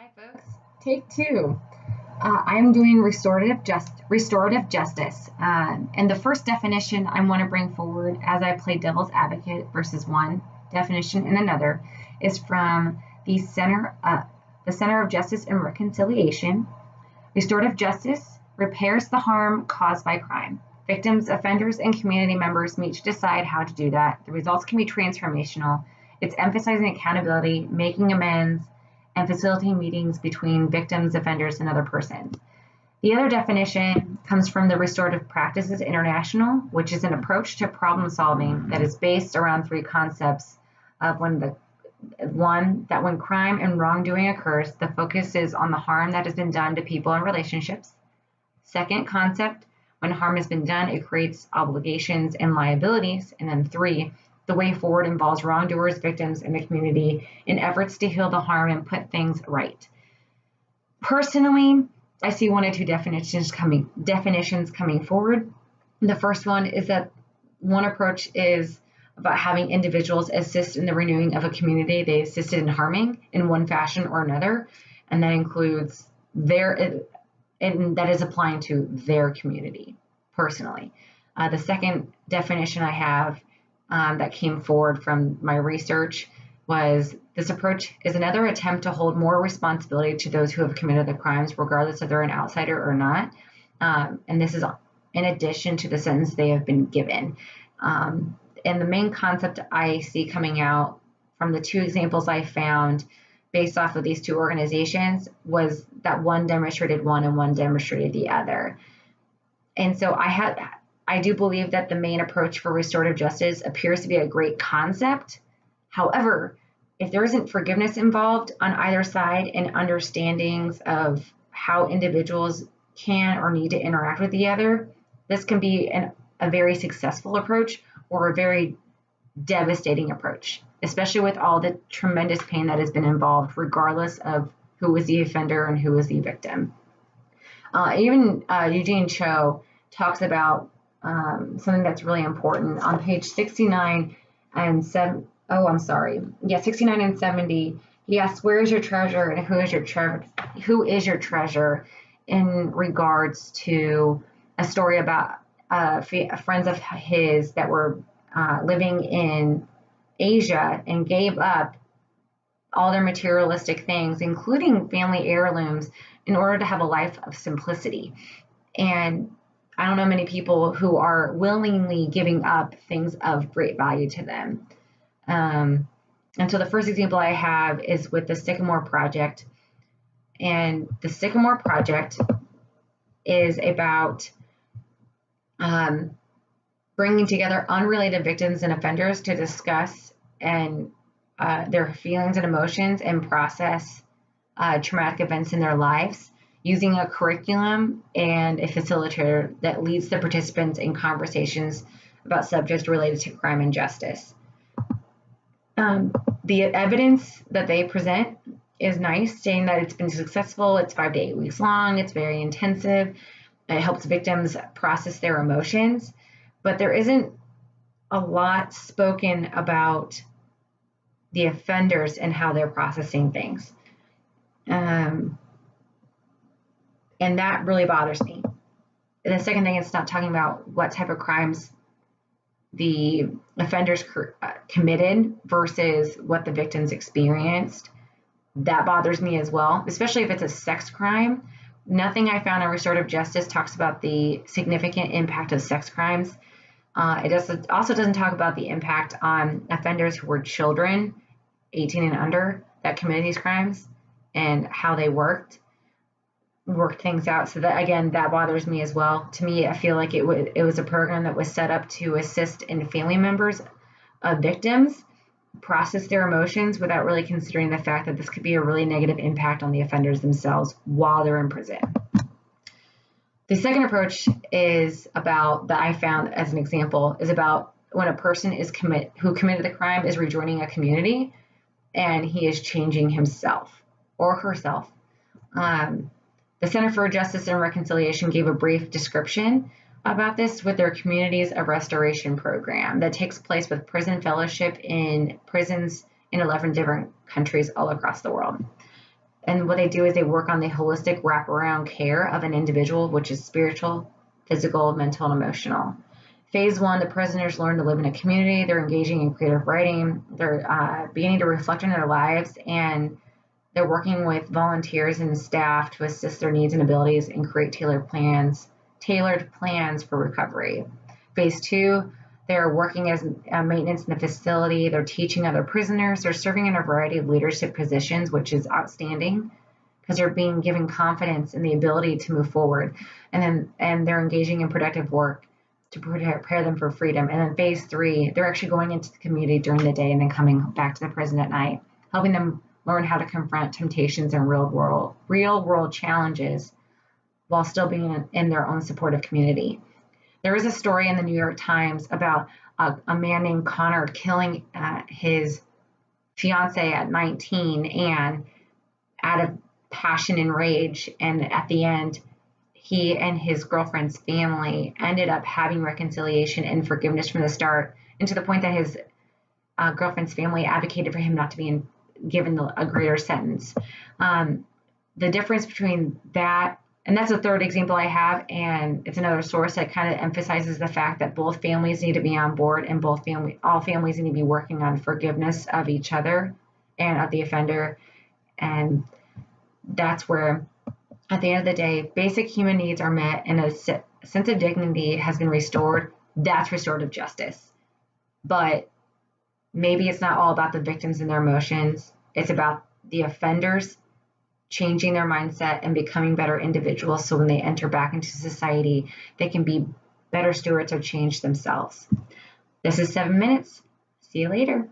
Hi, folks. Take two. I'm doing restorative justice, and the first definition I want to bring forward, as I play devil's advocate versus one definition and another, is from the Center of Justice and Reconciliation. Restorative justice repairs the harm caused by crime. Victims, offenders, and community members meet to decide how to do that. The results can be transformational. It's emphasizing accountability, making amends, and facilitating meetings between victims, offenders, and other persons. The other definition comes from the Restorative Practices International, which is an approach to problem solving that is based around three concepts of that when crime and wrongdoing occurs, the focus is on the harm that has been done to people and relationships. Second concept, when harm has been done, it creates obligations and liabilities. And then three, the way forward involves wrongdoers, victims, and the community in efforts to heal the harm and put things right. Personally, I see one or two definitions coming forward. The first one is that one approach is about having individuals assist in the renewing of a community they assisted in harming in one fashion or another, and that includes and that is applying to their community personally. The second definition I have that came forward from my research was this approach is another attempt to hold more responsibility to those who have committed the crimes, regardless if they're an outsider or not. And this is in addition to the sentence they have been given. And the main concept I see coming out from the two examples I found based off of these two organizations was that one demonstrated one and one demonstrated the other. And so I do believe that the main approach for restorative justice appears to be a great concept. However, if there isn't forgiveness involved on either side and understandings of how individuals can or need to interact with the other, this can be a very successful approach or a very devastating approach, especially with all the tremendous pain that has been involved, regardless of who was the offender and who was the victim. Even Eugene Cho talks about something that's really important on page 69 and 70. He asks, "Where is your treasure, and who is your treasure?" In regards to a story about friends of his that were living in Asia and gave up all their materialistic things, including family heirlooms, in order to have a life of simplicity. And I don't know many people who are willingly giving up things of great value to them. And so the first example I have is with the Sycamore Project. And the Sycamore Project is about bringing together unrelated victims and offenders to discuss their feelings and emotions and process traumatic events in their lives, using a curriculum and a facilitator that leads the participants in conversations about subjects related to crime and justice. The evidence that they present is nice, saying that it's been successful. It's 5 to 8 weeks long. It's very intensive. It helps victims process their emotions, but there isn't a lot spoken about the offenders and how they're processing things. And that really bothers me. And the second thing is not talking about what type of crimes the offenders committed versus what the victims experienced. That bothers me as well, especially if it's a sex crime. Nothing I found in restorative justice talks about the significant impact of sex crimes. It also doesn't talk about the impact on offenders who were children, 18 and under, that committed these crimes and how they worked things out. So that, again, that bothers me as well. To me, I feel like it was a program that was set up to assist in family members of victims process their emotions without really considering the fact that this could be a really negative impact on the offenders themselves while they're in prison. The second approach is about, that I found as an example, is about when a person who committed the crime is rejoining a community and he is changing himself or herself. The Center for Justice and Reconciliation gave a brief description about this with their Communities of Restoration program that takes place with prison fellowship in prisons in 11 different countries all across the world. And what they do is they work on the holistic wraparound care of an individual, which is spiritual, physical, mental, and emotional. Phase 1, the prisoners learn to live in a community. They're engaging in creative writing. They're beginning to reflect on their lives, and they're working with volunteers and staff to assist their needs and abilities and create tailored plans for recovery. Phase 2, they're working as maintenance in the facility. They're teaching other prisoners. They're serving in a variety of leadership positions, which is outstanding because they're being given confidence and the ability to move forward. And they're engaging in productive work to prepare them for freedom. And then phase 3, they're actually going into the community during the day and then coming back to the prison at night, helping them learn how to confront temptations and real world challenges while still being in their own supportive community. There was a story in the New York Times about a man named Connor killing his fiancee at 19, and out of passion and rage. And at the end, he and his girlfriend's family ended up having reconciliation and forgiveness from the start, and to the point that his girlfriend's family advocated for him not to be given a greater sentence. The difference between that, and that's a third example I have, and it's another source that kind of emphasizes the fact that both families need to be on board, and all families need to be working on forgiveness of each other and of the offender. And that's where, at the end of the day, basic human needs are met and a sense of dignity has been restored. That's restorative justice. But maybe it's not all about the victims and their emotions. It's about the offenders changing their mindset and becoming better individuals, so when they enter back into society, they can be better stewards of change themselves. This is 7 Minutes. See you later.